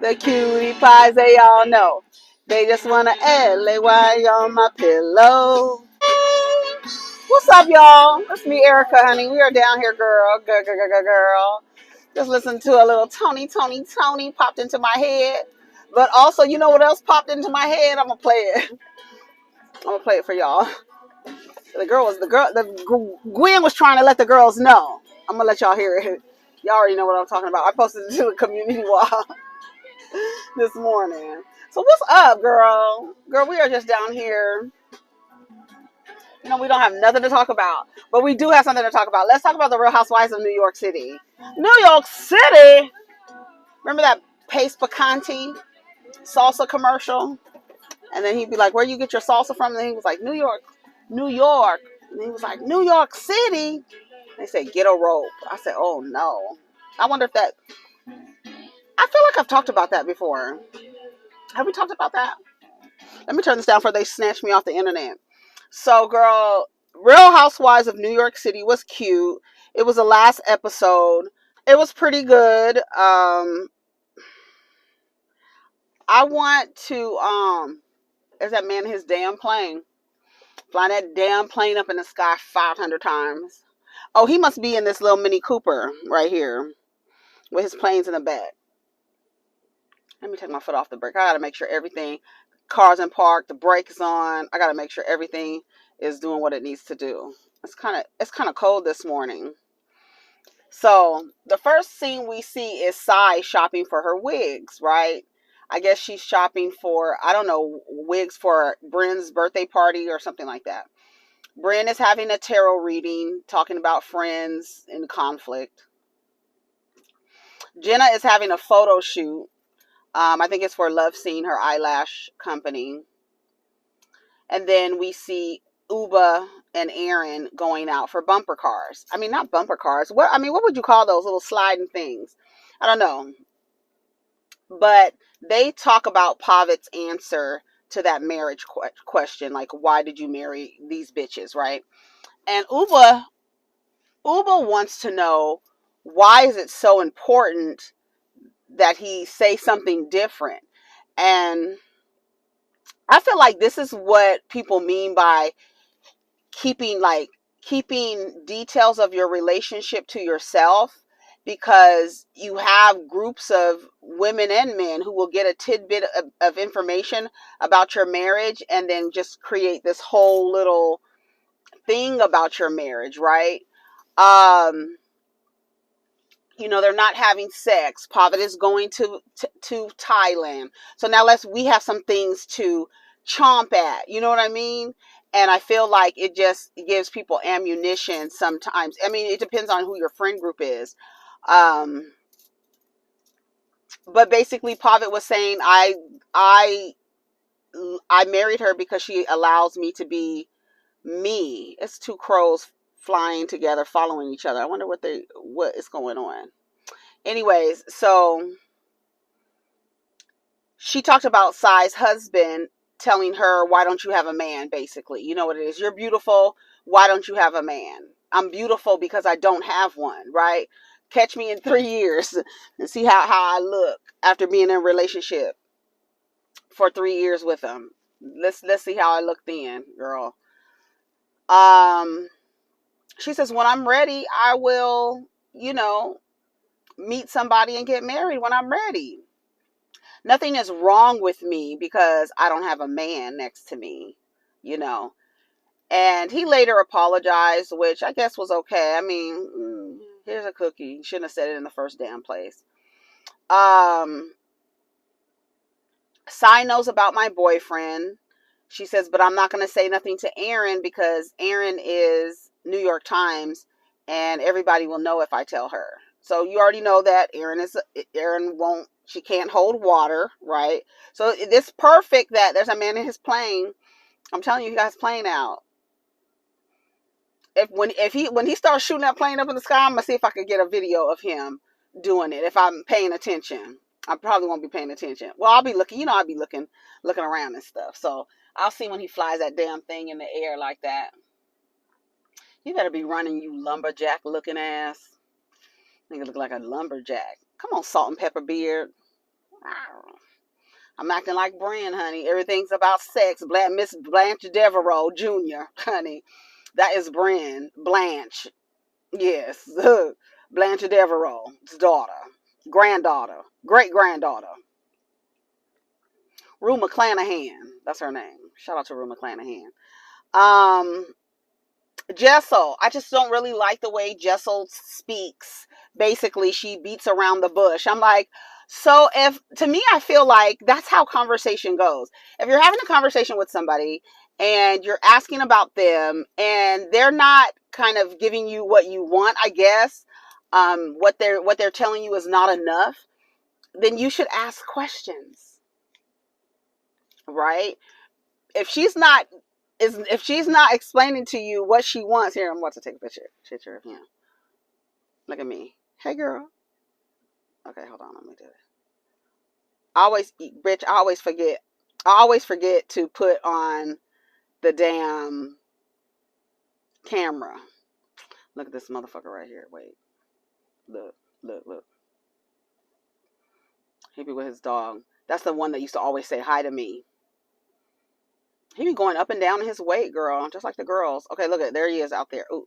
The cutie pies, they all know. They just want to lay on my pillow. What's up, y'all? It's me, Erica, honey. We are down here, girl. Girl. Just listen to a little Tony popped into my head. But also, you know what else popped into my head? I'm going to play it. I'm going to play it for y'all. Gwen was trying to let the girls know. I'm going to let y'all hear it. Y'all already know what I'm talking about. I posted it to the community wall this morning. So what's up, girl? Girl, we are just down here. You know, we don't have nothing to talk about, but we do have something to talk about. Let's talk about the Real Housewives of New York City. New York City! Remember that Pace Picante salsa commercial? And then he'd be like, where you get your salsa from? And then he was like, New York. And he was like, New York City? They said, get a rope. I said, oh no. I wonder if that... I feel like I've talked about that before. Have we talked about that? Let me turn this down before they snatch me off the internet. So, girl, Real Housewives of New York City was cute. It was the last episode. It was pretty good. I want to, there's that man in his damn plane. Flying that damn plane up in the sky 500 times. Oh, he must be in this little Mini Cooper right here with his planes in the back. Let me take my foot off the brake. I got to make sure everything, car's in park, the brake is on. I got to make sure everything is doing what it needs to do. It's kind of cold this morning. So the first scene we see is Sai shopping for her wigs, right? I guess she's shopping for, I don't know, wigs for Bryn's birthday party or something like that. Bryn is having a tarot reading, talking about friends in conflict. Jenna is having a photo shoot. I think it's for Love Scene, her eyelash company. And then we see Uba and Aaron going out for bumper cars. I mean, not bumper cars. What would you call those little sliding things? I don't know. But they talk about Pavitt's answer to that marriage question, like, why did you marry these bitches, right? And Uba wants to know, why is it so important that he say something different? And I feel like this is what people mean by keeping details of your relationship to yourself, because you have groups of women and men who will get a tidbit of information about your marriage and then just create this whole little thing about your marriage, right? They're not having sex. Pavitt is going to Thailand. So now we have some things to chomp at. You know what I mean? And I feel like it just gives people ammunition sometimes. I mean, it depends on who your friend group is. But basically, Pavitt was saying, I married her because she allows me to be me. It's two crows flying together, following each other. I wonder what is going on. Anyways, so she talked about Sai's husband telling her, why don't you have a man, basically. You know what it is. You're beautiful. Why don't you have a man? I'm beautiful because I don't have one, right? Catch me in 3 years and see how I look after being in a relationship for 3 years with him. Let's see how I look then, girl. She says, when I'm ready, I will, meet somebody and get married when I'm ready. Nothing is wrong with me because I don't have a man next to me, And he later apologized, which I guess was okay. I mean, here's a cookie. You shouldn't have said it in the first damn place. Sai knows about my boyfriend. She says, but I'm not going to say nothing to Aaron because Aaron is New York Times and everybody will know if I tell her. So you already know that she can't hold water, right? So it's perfect that there's a man in his plane. I'm telling you, he got his plane out. When he starts shooting that plane up in the sky, I'm gonna see if I can get a video of him doing it. If I'm paying attention, I probably won't be paying attention. Well, I'll be looking. I'll be looking around and stuff. So I'll see when he flies that damn thing in the air like that. You better be running, you lumberjack looking ass. Nigga look like a lumberjack. Come on, salt and pepper beard. I'm acting like Bran, honey. Everything's about sex. Miss Blanche Devereaux Jr., honey. That is Blanche. Yes. Blanche Devereaux's daughter. Granddaughter. Great-granddaughter. Rue McClanahan. That's her name. Shout out to Rue McClanahan. Um, Jessel. I just don't really like the way Jessel speaks. Basically, she beats around the bush. I'm like, so if, to me, I feel like that's how conversation goes. If you're having a conversation with somebody and you're asking about them and they're not kind of giving you what you want, I guess, what they're telling you is not enough, then you should ask questions, right? If she's not explaining to you what she wants, here, I'm about to take a picture of him. Look at me. Hey, girl. Okay, hold on. Let me do it. I always forget to put on the damn camera. Look at this motherfucker right here. Wait. Look. He be with his dog. That's the one that used to always say hi to me. He be going up and down in his weight, girl, just like the girls. Okay, look at, there he is out there. Ooh,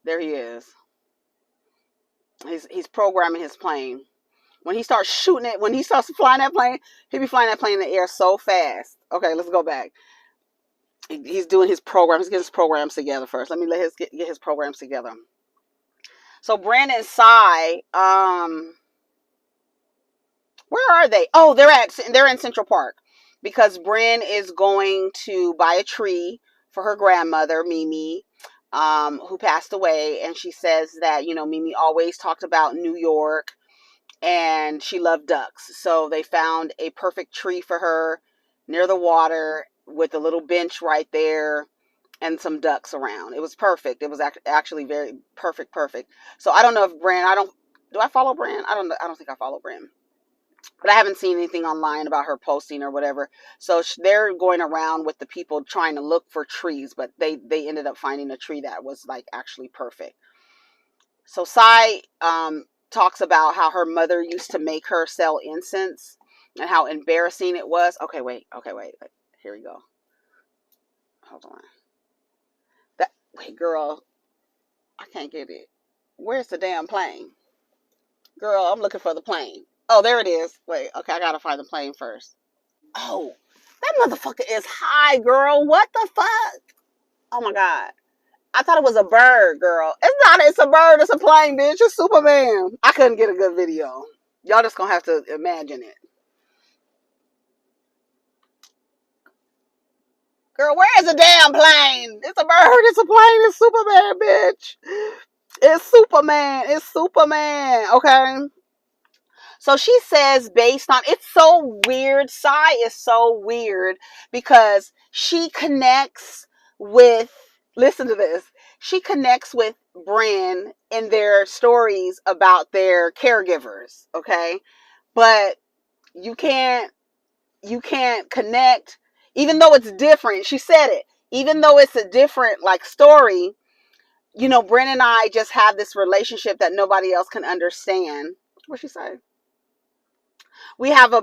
there he is. He's programming his plane. When he starts flying that plane, he be flying that plane in the air so fast. Okay, let's go back. He's doing his program. He's getting his programs together first. Let me get his programs together. So Brandon and Sai, where are they? Oh, they're in Central Park because Bryn is going to buy a tree for her grandmother, Mimi, who passed away. And she says that, Mimi always talked about New York and she loved ducks. So they found a perfect tree for her near the water with a little bench right there and some ducks around. It was perfect. It was actually very perfect. So I don't know if do I follow Bryn? I don't think I follow Bryn. But I haven't seen anything online about her posting or whatever. So they're going around with the people trying to look for trees, but they ended up finding a tree that was like actually perfect. So Sai talks about how her mother used to make her sell incense and how embarrassing it was. Okay, wait. Here we go. Hold on. Wait, girl. I can't get it. Where's the damn plane? Girl, I'm looking for the plane. Oh, there it is. Wait, okay, I gotta find the plane first. Oh, that motherfucker is high, girl. What the fuck? Oh my God. I thought it was a bird, girl. It's a bird, it's a plane, bitch. It's Superman. I couldn't get a good video. Y'all just gonna have to imagine it. Girl, where is the damn plane? It's a bird, it's a plane, it's Superman, bitch. It's Superman, okay? So she says it's so weird. Sai is so weird because she connects with, listen to this. She connects with Bryn in their stories about their caregivers, okay? But you can't connect, even though it's different. She said it. Even though it's a different like story, Bryn and I just have this relationship that nobody else can understand. What'd she say? We have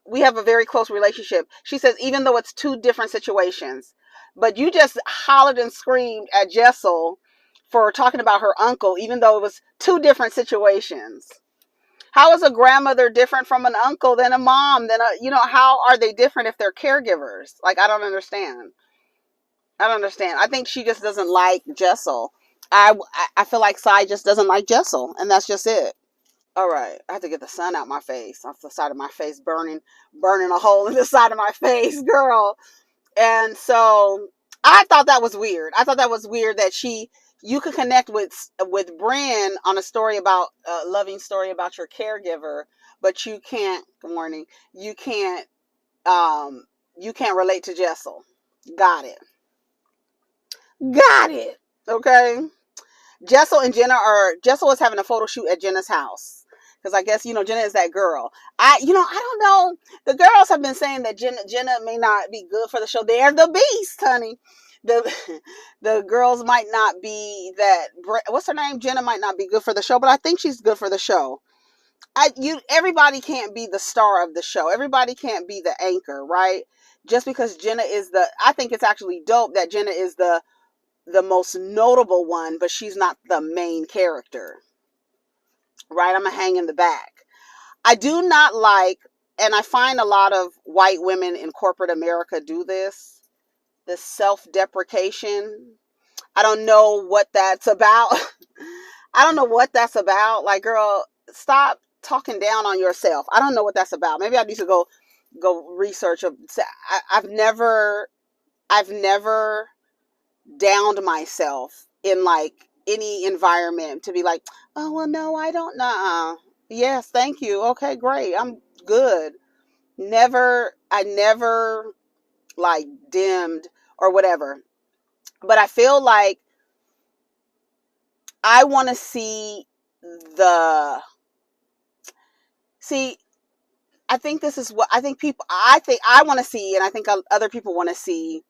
we have a very close relationship. She says, even though it's two different situations, but you just hollered and screamed at Jessel for talking about her uncle, even though it was two different situations. How is a grandmother different from an uncle than a mom? How are they different if they're caregivers? Like, I don't understand. I think she just doesn't like Jessel. I feel like Sai just doesn't like Jessel, and that's just it. All right, I have to get the sun out my face. Off the side of my face, burning a hole in the side of my face, girl. And so I thought that was weird. That you could connect with Bryn on a story about a loving story about your caregiver, but you can't. Good morning. You can't relate to Jessel. Got it. Okay. Jessel is having a photo shoot at Jenna's house. Because I guess, Jenna is that girl. I don't know. The girls have been saying that Jenna may not be good for the show. They're the beast, honey. The girls might not be that. What's her name? Jenna might not be good for the show, but I think she's good for the show. everybody can't be the star of the show. Everybody can't be the anchor, right? Just because Jenna is I think it's actually dope that Jenna is the most notable one, but she's not the main character, right? I'm gonna hang in the back. I do not like, and I find a lot of white women in corporate America do this self-deprecation. I don't know what that's about. I don't know what that's about. Like, girl, stop talking down on yourself. I don't know what that's about. Maybe I need to go research. I've never downed myself in like any environment to be like, oh well, no, I don't know. Yes, thank you. Okay, great. I'm good. I never like dimmed or whatever. But I feel like I want to the see I think this is what I think I want to see, and I think other people want to see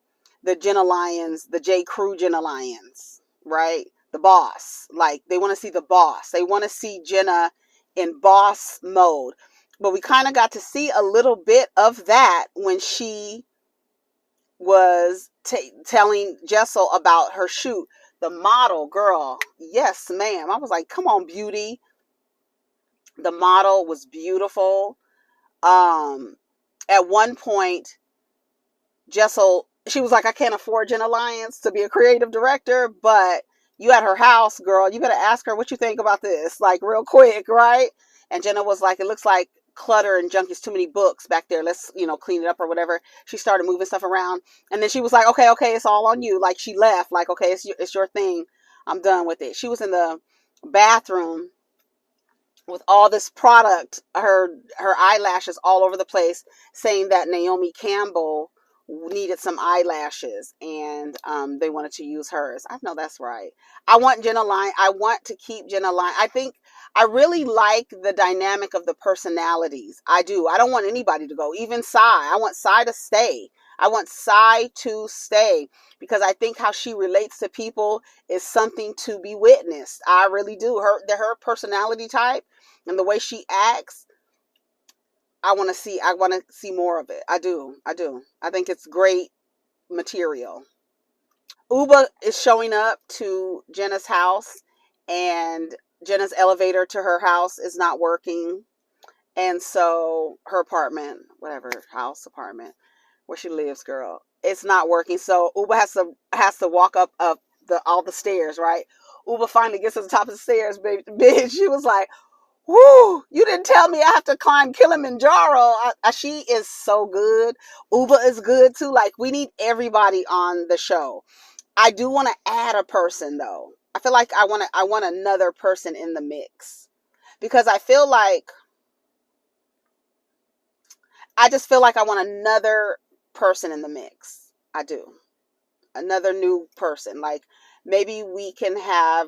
the Jenna Lyons, the J. Crew Jenna Lyons, right? The boss. Like, they want to see the boss. They want to see Jenna in boss mode. But we kind of got to see a little bit of that when she was telling Jessel about her shoot. The model, girl. Yes, ma'am. I was like, come on, beauty. The model was beautiful. At one point, Jessel, she was like, I can't afford Jenna Lyons to be a creative director, but you at her house, girl, you better ask her what you think about this, like, real quick, right? And Jenna was like, it looks like clutter and junk is too many books back there. Let's, clean it up or whatever. She started moving stuff around. And then she was like, okay, it's all on you. Like, she left, like, okay, it's your thing. I'm done with it. She was in the bathroom with all this product, her eyelashes all over the place, saying that Naomi Campbell needed some eyelashes, and they wanted to use hers. I know that's right. I want to keep Jenna Line. I think I really like the dynamic of the personalities. I do. I don't want anybody to go, even Sai. I want Sai to stay. I want Sai to stay, because I think how she relates to people is something to be witnessed. I really do. Her personality type and the way she acts, I want to see more of it. I do. I think it's great material. Uba is showing up to Jenna's house, and Jenna's elevator to her house is not working. And so her apartment, whatever, apartment where she lives, girl, it's not working. So Uba has to walk up all the stairs, right? Uba finally gets to the top of the stairs, baby. Bitch, she was like, whoo, you didn't tell me I have to climb Kilimanjaro. She is so good. Uba is good too. Like, we need everybody on the show. I do want to add a person though. I feel like I want another person in the mix, because I just feel like I want another person in the mix. I do. Another new person. Like, maybe we can have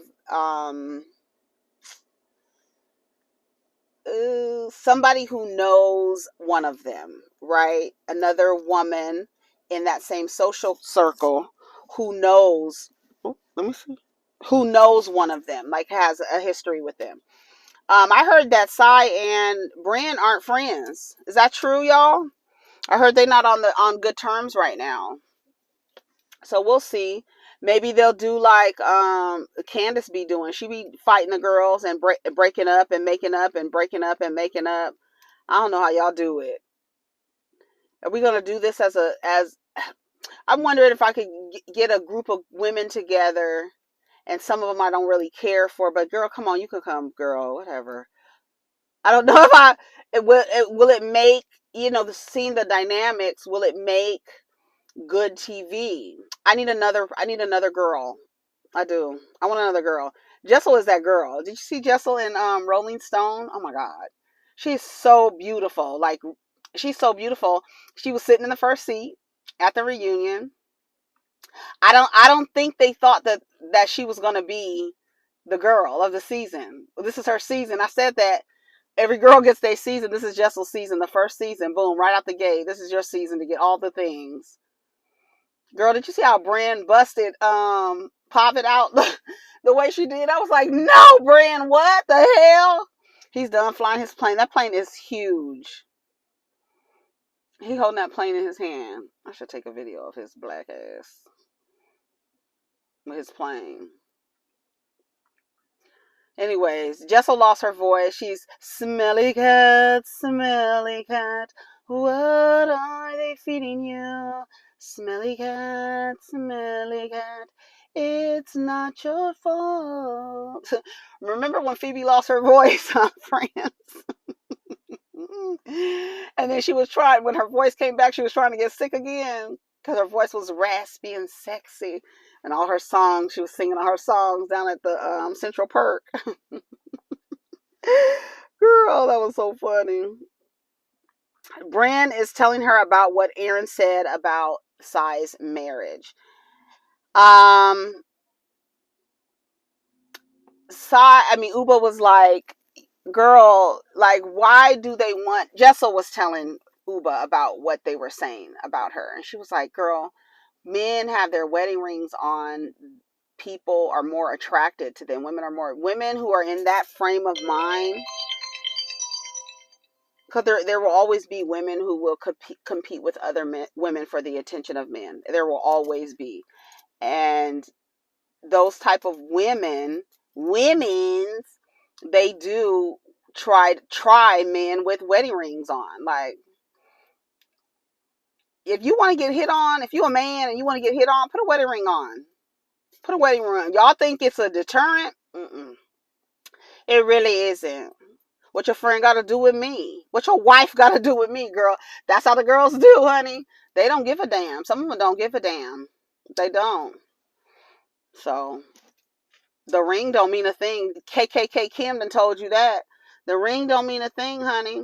somebody who knows one of them, right? Another woman in that same social circle who knows, let me see, who knows one of them, like has a history with them. I heard that Sai and Bran aren't friends. Is that true, y'all? I heard they're not on good terms right now. So we'll see. Maybe they'll do like Candace be doing. She be fighting the girls and breaking up and making up and breaking up and making up. I don't know how y'all do it. Are we gonna do this as I'm wondering if I could get a group of women together, and some of them I don't really care for, but girl, come on, you can come, girl, whatever. I don't know if will it make, seeing the dynamics, will it make good TV? I need another girl. I do. I want another girl. Jessel is that girl. Did you see Jessel in Rolling Stone? Oh my God. She's so beautiful. Like, she's so beautiful. She was sitting in the first seat at the reunion. I don't think they thought that she was gonna be the girl of the season. This is her season. I said that every girl gets their season. This is Jessel's season, the first season. Boom, right out the gate. This is your season to get all the things. Girl, did you see how Bran busted Pop It out the way she did? I was like, no, Bran, what the hell? He's done flying his plane. That plane is huge. He holding that plane in his hand. I should take a video of his black ass with his plane. Anyways, Jessel lost her voice. She's smelly cat, what are they feeding you? Smelly cat, it's not your fault. Remember when Phoebe lost her voice on Friends? And then she was trying, when her voice came back, she was trying to get sick again because her voice was raspy and sexy. And all her songs, she was singing all her songs down at the Central Perk. Girl, that was so funny. Bran is telling her about what Aaron said about Sai's marriage. Uba was like, girl, like, why do they want... Jessel was telling Uba about what they were saying about her. And she was like, girl, men have their wedding rings on. People are more attracted to them. Women who are in that frame of mind, because there will always be women who will compete with other women for the attention of men. There will always be. And those type of women's, they do try men with wedding rings on. Like, if you want to get hit on, if you're a man and you want to get hit on, put a wedding ring on. Put a wedding ring on. Y'all think it's a deterrent? Mm-mm. It really isn't. What your friend got to do with me? What your wife got to do with me, girl? That's how the girls do, honey. They don't give a damn. Some of them don't give a damn. They don't. So, the ring don't mean a thing. KKK Kim done told you that. The ring don't mean a thing, honey.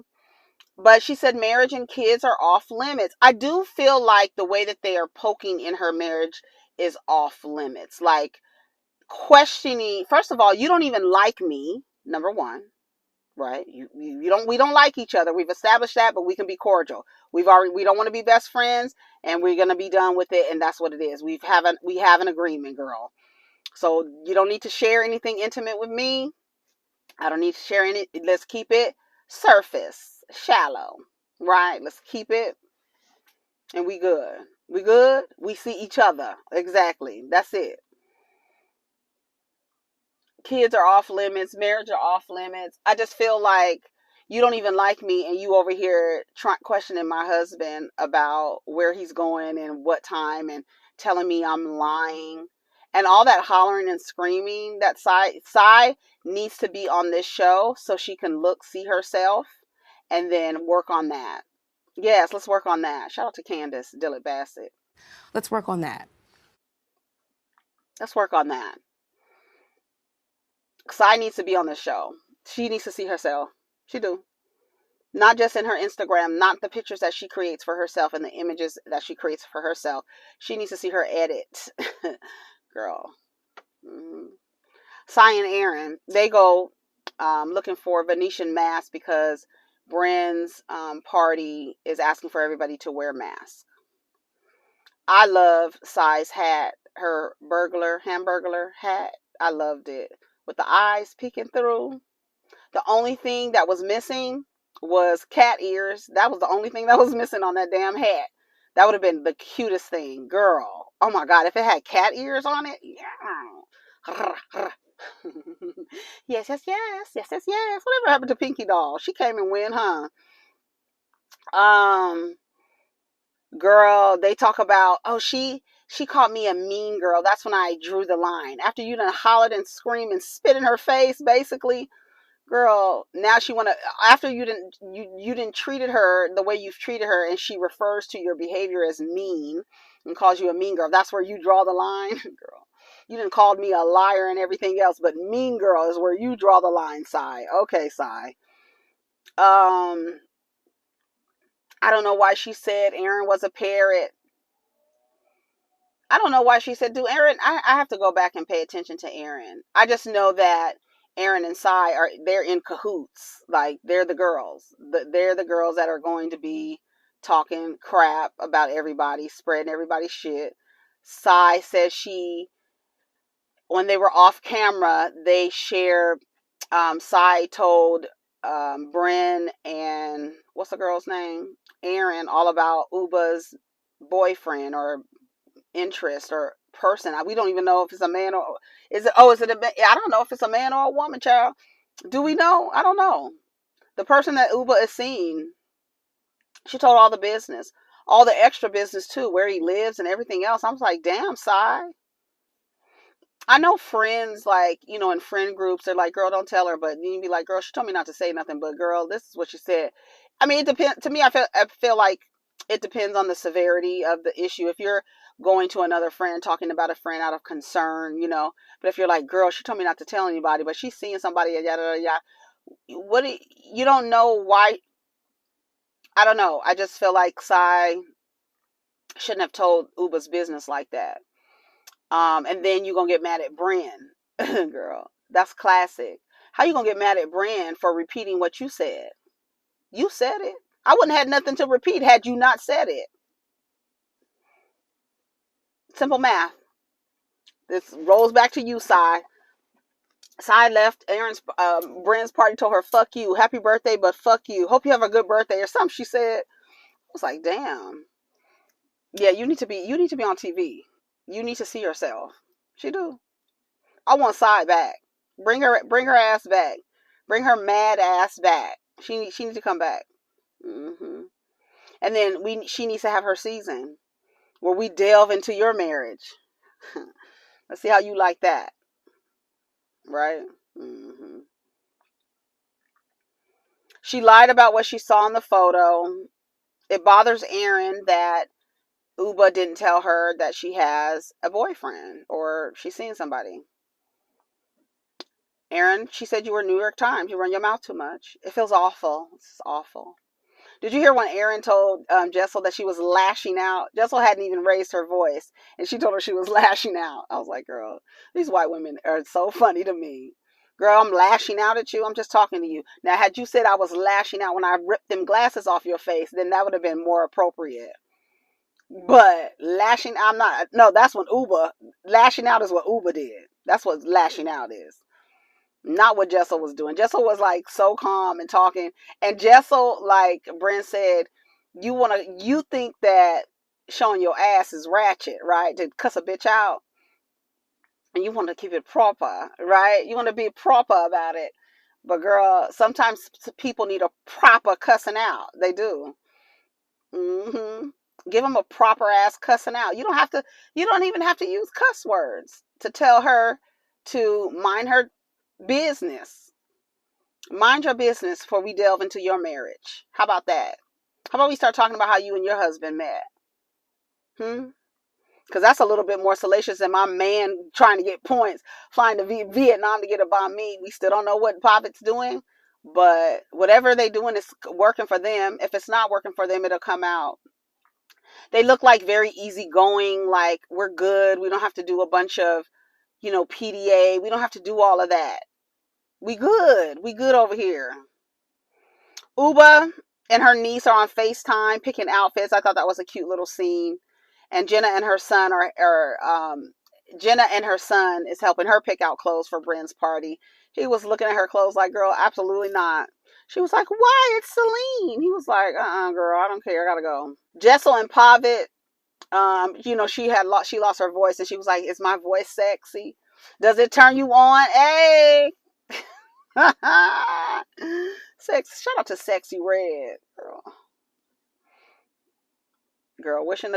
But she said marriage and kids are off limits. I do feel like the way that they are poking in her marriage is off limits. Like, questioning, first of all, you don't even like me, number one. Right? We don't like each other. We've established that, but we can be cordial. We don't want to be best friends, and we're gonna be done with it, and that's what it is. We have an agreement, girl. So you don't need to share anything intimate with me. I don't need to share any. Let's keep it surface, shallow. Right? Let's keep it, and we good. We good. We see each other. Exactly. That's it. Kids are off limits, marriage are off limits. I just feel like you don't even like me, and you over here questioning my husband about where he's going and what time, and telling me I'm lying, and all that hollering and screaming. That Sai needs to be on this show so she can see herself, and then work on that. Yes, let's work on that. Shout out to Candace Dillard Bassett. Let's work on that. Let's work on that. Sai needs to be on the show. She needs to see herself. She do. Not just in her Instagram, not the pictures that she creates for herself and the images that she creates for herself. She needs to see her edit. Girl. Mm-hmm. Sai and Aaron, they go looking for Venetian masks because Bren's party is asking for everybody to wear masks. I love Sai's hat, her hamburglar hat. I loved it. With the eyes peeking through. The only thing that was missing was cat ears. That was the only thing that was missing on that damn hat. That would have been the cutest thing. Girl. Oh my God. If it had cat ears on it. Yeah. Yes, yes, yes. Yes, yes, yes. Whatever happened to Pinky Doll? She came and went, huh? Girl, they talk about, oh, she called me a mean girl. That's when I drew the line. After you done hollered and screamed and spit in her face, basically, girl, now she wanna, after you didn't treated her the way you've treated her, and she refers to your behavior as mean and calls you a mean girl. That's where you draw the line, girl. You didn't call me a liar and everything else, but mean girl is where you draw the line, Sai. Okay, Sai. I don't know why she said Aaron was a parrot. I don't know why she said, do Aaron, I have to go back and pay attention to Aaron. I just know that Aaron and Sai they're in cahoots. Like, they're the girls. They're the girls that are going to be talking crap about everybody, spreading everybody's shit. Sai says when they were off camera, they shared, Sai told Bren and what's the girl's name? Aaron, all about Uba's boyfriend or interest or person. We don't even know if it's a man or is it? Oh, is it a? I don't know if it's a man or a woman, child. Do we know? I don't know. The person that Uba is seeing, she told all the business, all the extra business too, where he lives and everything else. I was like, damn, Sai. I know friends, like, in friend groups, they're like, girl, don't tell her. But you be like, girl, she told me not to say nothing, but girl, this is what she said. I mean, it depends. To me, I feel like it depends on the severity of the issue. If you're going to another friend, talking about a friend out of concern, but if you're like, girl, she told me not to tell anybody, but she's seeing somebody, yada, yada, yada. You don't know why. I don't know. I just feel like Sai shouldn't have told Uba's business like that. And then you're gonna get mad at Bren. Girl, that's classic. How you gonna get mad at Bren for repeating what you said? You said it. I wouldn't have had nothing to repeat had you not said it. Simple math. This rolls back to you, Sai. Sai left Bren's party, told her, fuck you, happy birthday, but fuck you. Hope you have a good birthday or something, she said. I was like, damn. Yeah, you need to be on TV. You need to see yourself. She do. I want Sai back. Bring her ass back. Bring her mad ass back. She needs to come back. And then she needs to have her season where we delve into your marriage. Let's see how you like that. Right? She lied about what she saw in the photo. It bothers Aaron that Uba didn't tell her that she has a boyfriend or she's seeing somebody. Aaron, she said you were New York Times. You run your mouth too much. It feels awful. It's awful. Did you hear when Aaron told Jessel that she was lashing out? Jessel hadn't even raised her voice, and she told her she was lashing out. I was like, girl, these white women are so funny to me. Girl, I'm lashing out at you. I'm just talking to you. Now, had you said I was lashing out when I ripped them glasses off your face, then that would have been more appropriate. But lashing, I'm not. No, that's when Uba, lashing out is what Uba did. That's what lashing out is. Not what Jessel was doing. Jessel was like so calm and talking. And Jessel, like Brent said, you think that showing your ass is ratchet, right? To cuss a bitch out. And you want to keep it proper, right? You want to be proper about it. But girl, sometimes people need a proper cussing out. They do. Give them a proper ass cussing out. You don't even have to use cuss words to tell her to mind her business. Mind your business before we delve into your marriage. How about that? How about we start talking about how you and your husband met? Because that's a little bit more salacious than my man trying to get points, flying to Vietnam to get a bomb me. We still don't know what Prophet's doing, but whatever they doing is working for them. If it's not working for them, it'll come out. They look like very easygoing, like we're good. We don't have to do a bunch of, PDA. We don't have to do all of that. We good. We good over here. Uba and her niece are on FaceTime picking outfits. I thought that was a cute little scene. And Jenna and her son Jenna and her son is helping her pick out clothes for Bren's party. He was looking at her clothes like, girl, absolutely not. She was like, why? It's Celine. He was like, girl, I don't care. I gotta go. Jessel and Pavitt, she lost her voice and she was like, is my voice sexy? Does it turn you on? Hey. Sex. Shout out to Sexy Red, girl. Wishing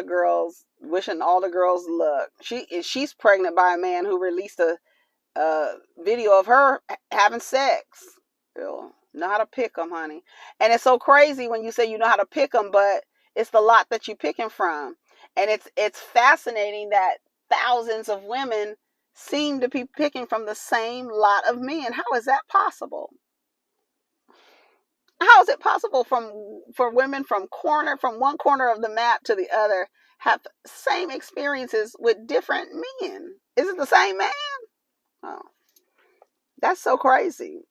all the girls luck. She's pregnant by a man who released a video of her having sex. Girl, know how to pick them, honey. And it's so crazy when you say you know how to pick them, but it's the lot that you're picking from. And it's fascinating that thousands of women seem to be picking from the same lot of men. How is that possible? How is it possible for women from one corner of the map to the other have same experiences with different men? Is it the same man? Oh, that's so crazy.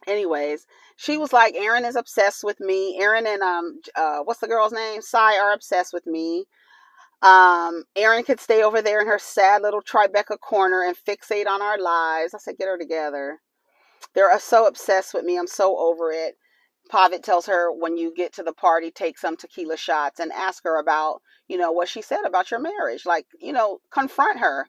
Anyways, she was like, Aaron is obsessed with me. Aaron and what's the girl's name? Sai are obsessed with me. Aaron could stay over there in her sad little Tribeca corner and fixate on our lives. I said, get her together. They're so obsessed with me. I'm so over it. Pavitt tells her, when you get to the party, take some tequila shots and ask her about, what she said about your marriage. Like, confront her.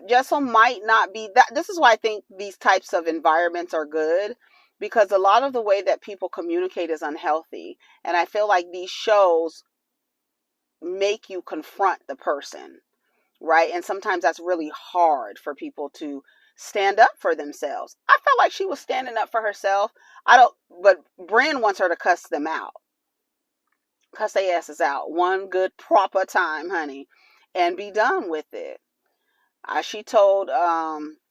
Jessel might not be that. This is why I think these types of environments are good, because a lot of the way that people communicate is unhealthy. And I feel like these shows make you confront the person, right? And sometimes that's really hard for people to stand up for themselves. I felt like she was standing up for herself. But Bryn wants her to cuss them out. Cuss their asses out. One good proper time, honey, and be done with it. She told,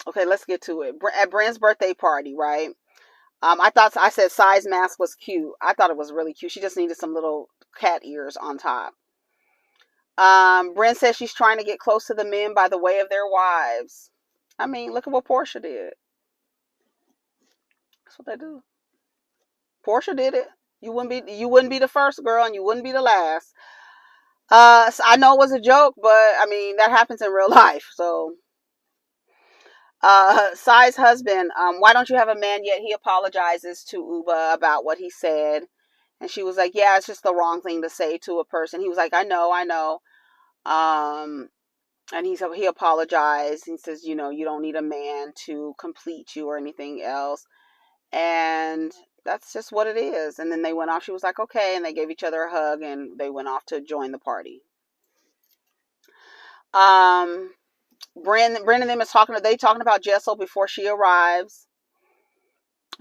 okay, let's get to it. At Bryn's birthday party, right? I said size mask was cute. I thought it was really cute. She just needed some little cat ears on top. Bryn says she's trying to get close to the men by the way of their wives. I mean, look at what Portia did. That's what they do. Portia did it. You wouldn't be the first girl, and you wouldn't be the last. So I know it was a joke, but I mean that happens in real life. So, Sai's husband, why don't you have a man yet? He apologizes to Uba about what he said, and she was like, "Yeah, it's just the wrong thing to say to a person." He was like, "I know." And he apologized. He says, you don't need a man to complete you or anything else. And that's just what it is. And then they went off. She was like, okay. And they gave each other a hug and they went off to join the party. Bryn and them is talking about Jessel before she arrives.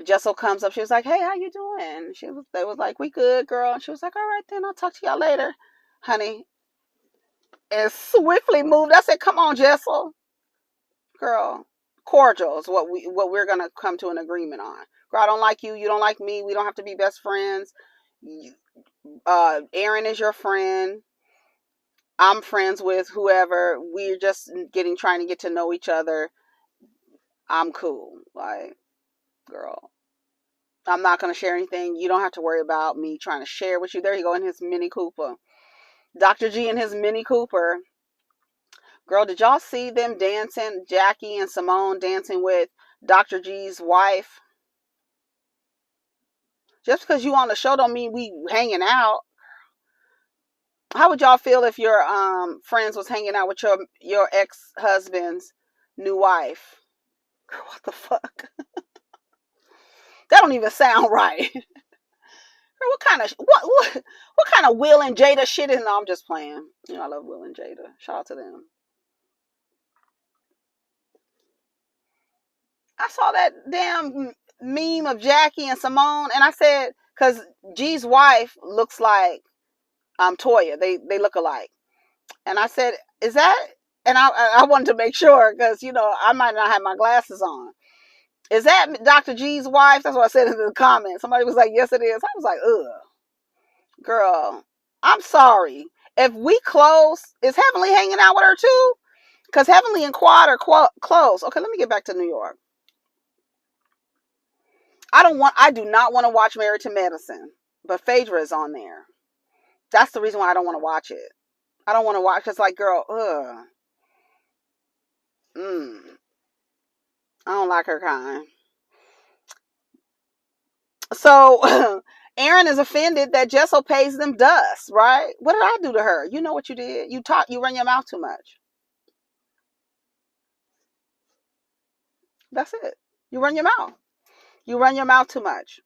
Jessel comes up. She was like, hey, how you doing? They was like, we good, girl. And she was like, all right, then I'll talk to y'all later, honey. And swiftly moved. I said, come on, Jessel. Girl, cordial is what we're gonna come to an agreement on. Girl, I don't like you. You don't like me. We don't have to be best friends. Aaron is your friend. I'm friends with whoever. We're just trying to get to know each other. I'm cool. Like, girl, I'm not gonna share anything. You don't have to worry about me trying to share with you. There you go in his Mini Cooper. Dr. G in his Mini Cooper. Girl, did y'all see them dancing? Jackie and Simone dancing with Dr. G's wife. Just because you on the show don't mean we hanging out. How would y'all feel if your friends was hanging out with your ex-husband's new wife? What the fuck? That don't even sound right. What kind of Will and Jada shit is? No, I'm just playing. I love Will and Jada. Shout out to them. I saw that damn meme of Jackie and Simone, and I said, because G's wife looks like Toya. They look alike. And I said, is that? And I wanted to make sure because, I might not have my glasses on. Is that Dr. G's wife? That's what I said in the comments. Somebody was like, yes, it is. I was like, ugh. Girl, I'm sorry. If we close, is Heavenly hanging out with her too? Because Heavenly and Quad are close. Okay, let me get back to New York. I do not want to watch Married to Medicine, but Phaedra is on there. That's the reason why I don't want to watch it. I don't want to watch. It's like, girl, ugh. I don't like her kind. So Aaron is offended that Jessel pays them dust, right? What did I do to her? You know what you did. You run your mouth too much. That's it. You run your mouth. You run your mouth too much.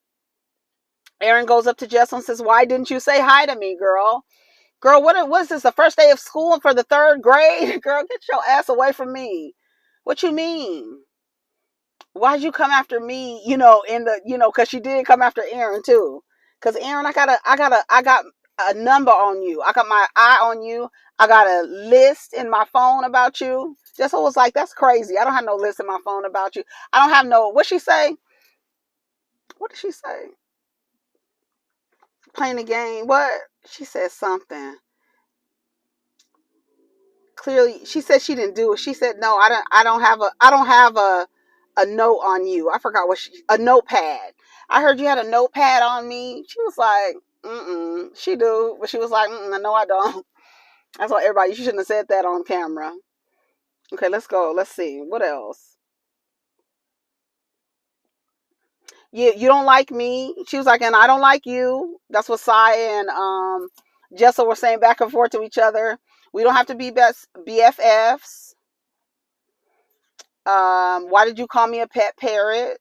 Aaron goes up to Jessel and says, why didn't you say hi to me, girl? Girl, what is this, the first day of school for the 3rd grade? Girl, get your ass away from me. What you mean? Why'd you come after me, because she did come after Aaron too. Because Aaron, I got a number on you. I got my eye on you. I got a list in my phone about you. Jessel was like, that's crazy. I don't have no list in my phone about you. I don't have no, what'd she say? What did she say? Playing the game. What? She said something. Clearly, she said she didn't do it. She said, no, I don't have a note on you. I forgot a notepad. I heard you had a notepad on me. She was like, she do. But she was like, no, I don't. That's why everybody, you shouldn't have said that on camera. Okay, let's go. Let's see. What else? You don't like me. She was like, and I don't like you. That's what Sai and Jessel were saying back and forth to each other. We don't have to be best BFFs. Why did you call me a pet parrot?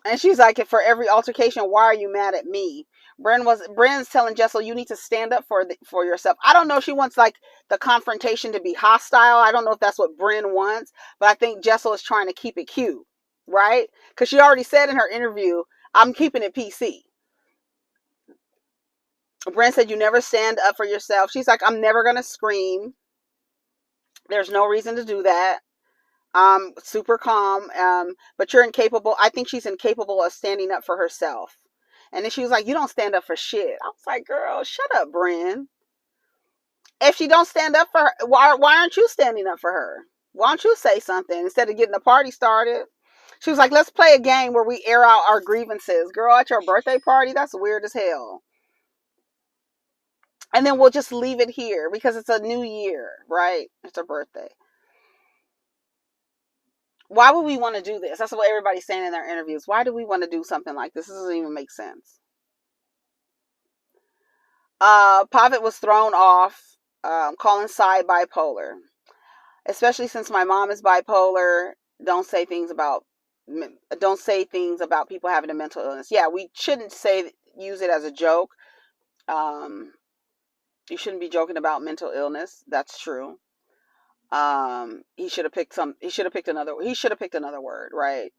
And she's like, for every altercation, why are you mad at me? Bryn's telling Jessel, you need to stand up for yourself. I don't know if she wants like the confrontation to be hostile. I don't know if that's what Bryn wants, but I think Jessel is trying to keep it cute, right? Because she already said in her interview, I'm keeping it PC. Bryn said, you never stand up for yourself. She's like, I'm never going to scream. There's no reason to do that. Super calm. But you're incapable. I think she's incapable of standing up for herself. And then she was like, you don't stand up for shit. I was like, girl, shut up, Bryn. If she don't stand up for her, why aren't you standing up for her? Why don't you say something instead of getting the party started? She was like, let's play a game where we air out our grievances. Girl, at your birthday party? That's weird as hell. And then we'll just leave it here because it's a new year, right? It's her birthday. Why would we want to do this? That's what everybody's saying in their interviews. Why do we want to do something like this? This doesn't even make sense. Pavitt was thrown off, calling Sai bipolar, especially since my mom is bipolar. Don't say things about people having a mental illness. Yeah, we shouldn't use it as a joke. You shouldn't be joking about mental illness. That's true. He should have picked another word, right?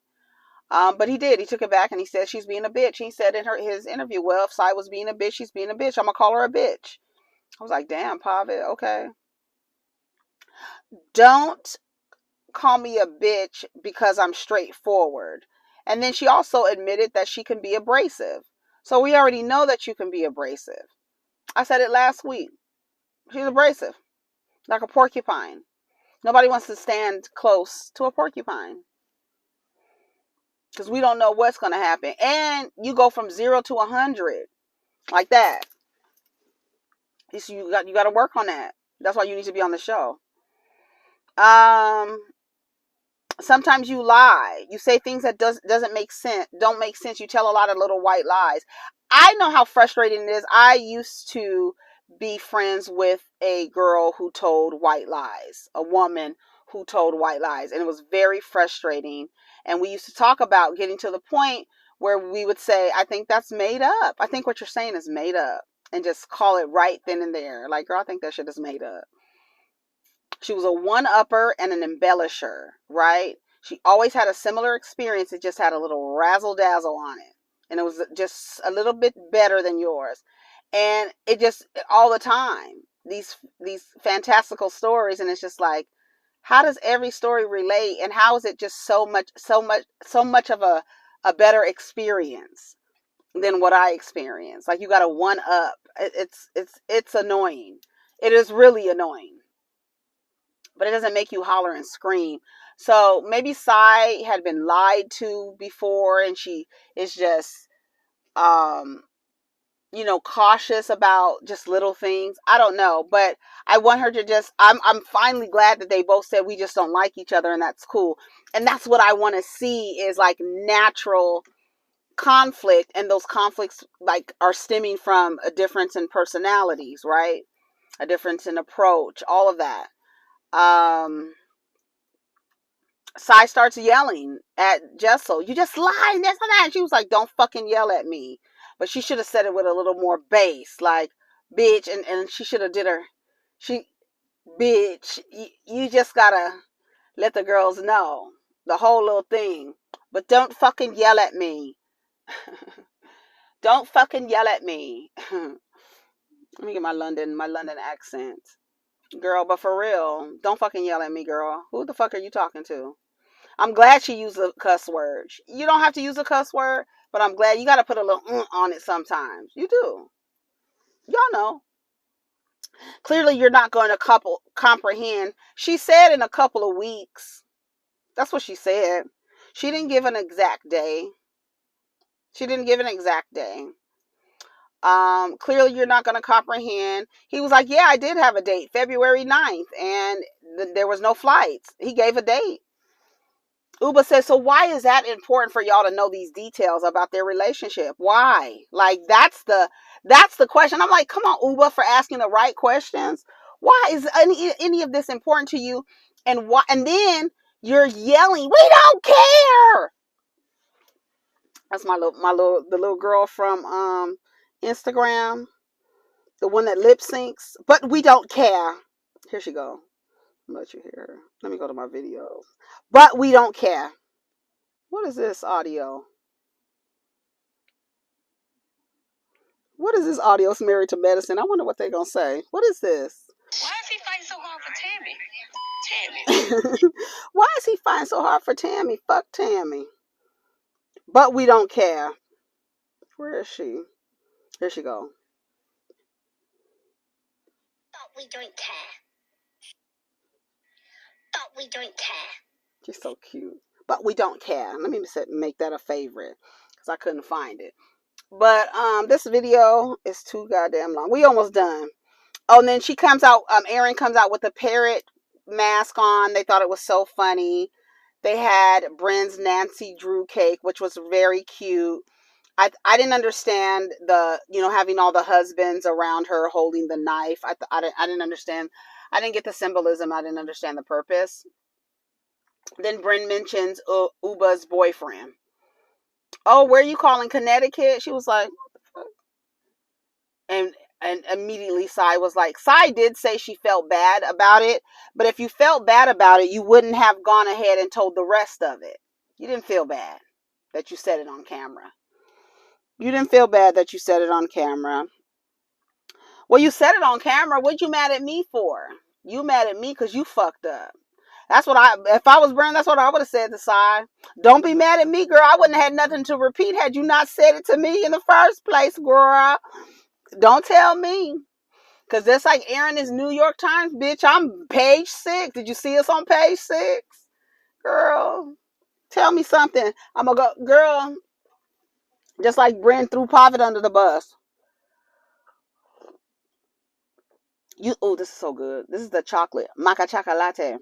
But he did. He took it back and he said she's being a bitch. He said in his interview, well, if Sai was being a bitch, she's being a bitch. I'm gonna call her a bitch. I was like, damn, Pavitt, okay. Don't call me a bitch because I'm straightforward. And then she also admitted that she can be abrasive. So we already know that you can be abrasive. I said it last week. She's abrasive, like a porcupine. Nobody wants to stand close to a porcupine because we don't know what's going to happen. And you go from 0 to 100 like that. You got to work on that. That's why you need to be on the show. Sometimes you lie. You say things that doesn't make sense. Don't make sense. You tell a lot of little white lies. I know how frustrating it is. I used to be friends with a girl who told white lies, a woman who told white lies, and it was very frustrating. And we used to talk about getting to the point where we would say, I think that's made up. I think what you're saying is made up, and just call it right then and there. Like, girl, I think that shit is made up. She was a one-upper and an embellisher, right? She always had a similar experience. It just had a little razzle-dazzle on it. And it was just a little bit better than yours. And it just, all the time, these fantastical stories. And it's just like, how does every story relate? And how is it just so much of a better experience than what I experienced? Like, you got a one-up. It's annoying. It is really annoying. But it doesn't make you holler and scream. So maybe Sai had been lied to before, and she is just, cautious about just little things. I don't know, but I want her to just. I'm finally glad that they both said we just don't like each other, and that's cool. And that's what I want to see is like natural conflict, and those conflicts like are stemming from a difference in personalities, right? A difference in approach, all of that. Sai starts yelling at Jessel. You just lied and this and that. And she was like, don't fucking yell at me. But she should have said it with a little more bass. Like, bitch. And she should have did her. Bitch, you just gotta let the girls know. The whole little thing. But don't fucking yell at me. Don't fucking yell at me. Let me get my London accent. Girl, but for real, don't fucking yell at me, girl. Who the fuck are you talking to? I'm glad she used a cuss word. You don't have to use a cuss word, but I'm glad you got to put a little on it sometimes. You do. Y'all know. Clearly, you're not going to comprehend. She said in a couple of weeks. That's what she said. She didn't give an exact day. Clearly you're not going to comprehend. He was like, yeah, I did have a date, February 9th, and there was no flights. He gave a date. Uba says, so why is that important for y'all to know these details about their relationship? Why? Like that's the question. I'm like, come on, Uba, for asking the right questions. Why is any of this important to you? And why? And then you're yelling, we don't care. That's the little girl from Instagram, the one that lip syncs. But we don't care. Here she go. I'm gonna let you hear her. Let me go to my videos. But we don't care. What is this audio? What is this audio? It's Married to Medicine. I wonder what they're gonna say. What is this? Why is he fighting so hard for Tammy? Tammy. Why is he fighting so hard for Tammy? Fuck Tammy. But we don't care. Where is she? Here she go. But we don't care. But we don't care. She's so cute. But we don't care. Let me make that a favorite because I couldn't find it. But this video is too goddamn long. We almost done. Oh, and then she comes out. Erin comes out with a parrot mask on. They thought it was so funny. They had Bryn's Nancy Drew cake, which was very cute. I didn't understand the having all the husbands around her holding the knife. I didn't understand. I didn't get the symbolism. I didn't understand the purpose. Then Bryn mentions Uba's boyfriend. Oh, where are you calling Connecticut? She was like, what the fuck? And immediately Sai was like, Sai did say she felt bad about it, but if you felt bad about it, you wouldn't have gone ahead and told the rest of it. You didn't feel bad that you said it on camera. You didn't feel bad that you said it on camera. Well, you said it on camera. What you mad at me for? You mad at me because you fucked up. If I was Bryn, that's what I would have said to Sai. Don't be mad at me, girl. I wouldn't have had nothing to repeat had you not said it to me in the first place, girl. Don't tell me. Because that's like Erin is New York Times, bitch. I'm page 6. Did you see us on page 6? Girl, tell me something. I'm going to go, girl, just like Bryn threw Pavitt under the bus. Oh, this is so good. This is the chocolate. Maca chocolate.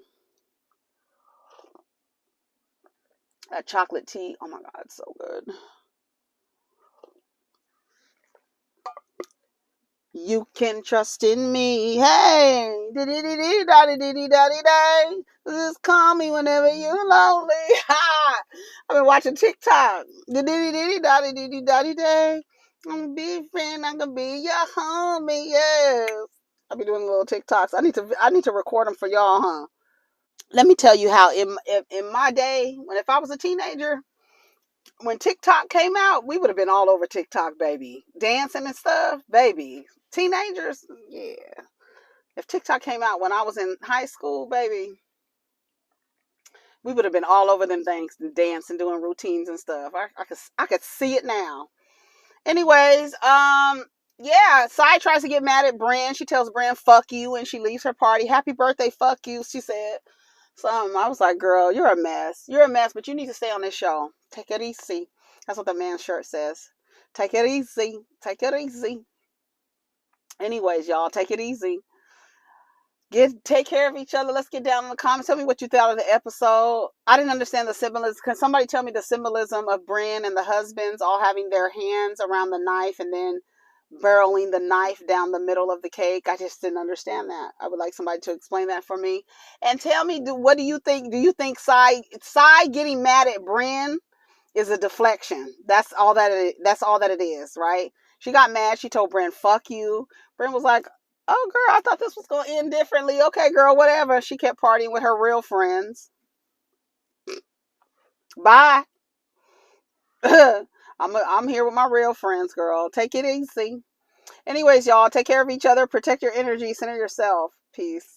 A chocolate tea. Oh my God, it's so good. You can trust in me. Hey, just call me whenever you're lonely. Ha! I've been watching TikTok. I'm a big friend. I can be your homie. Yes. I'll be doing little TikToks. I need to record them for y'all, huh? Let me tell you how in my day, if I was a teenager, when TikTok came out, we would have been all over TikTok, baby. Dancing and stuff, baby. Teenagers, yeah. If TikTok came out when I was in high school, baby, we would have been all over them things, dancing, doing routines and stuff. I could see it now. Anyways, yeah, Sai tries to get mad at Bryn. She tells Bryn, fuck you, and she leaves her party. Happy birthday, fuck you, she said. So I was like, girl, you're a mess. You're a mess, but you need to stay on this show. Take it easy. That's what the man's shirt says. Take it easy. Take it easy. Anyways, y'all, take it easy. Take care of each other. Let's get down in the comments. Tell me what you thought of the episode. I didn't understand the symbolism. Can somebody tell me the symbolism of Bryn and the husbands all having their hands around the knife and then barreling the knife down the middle of the cake? I just didn't understand that. I would like somebody to explain that for me. And tell me, what do you think? Do you think Sai getting mad at Bryn is a deflection? That's all that it is, right? She got mad. She told Bryn, fuck you. Bryn was like, oh, girl, I thought this was going to end differently. Okay, girl, whatever. She kept partying with her real friends. Bye. I'm here with my real friends, girl. Take it easy. Anyways, y'all, take care of each other. Protect your energy. Center yourself. Peace.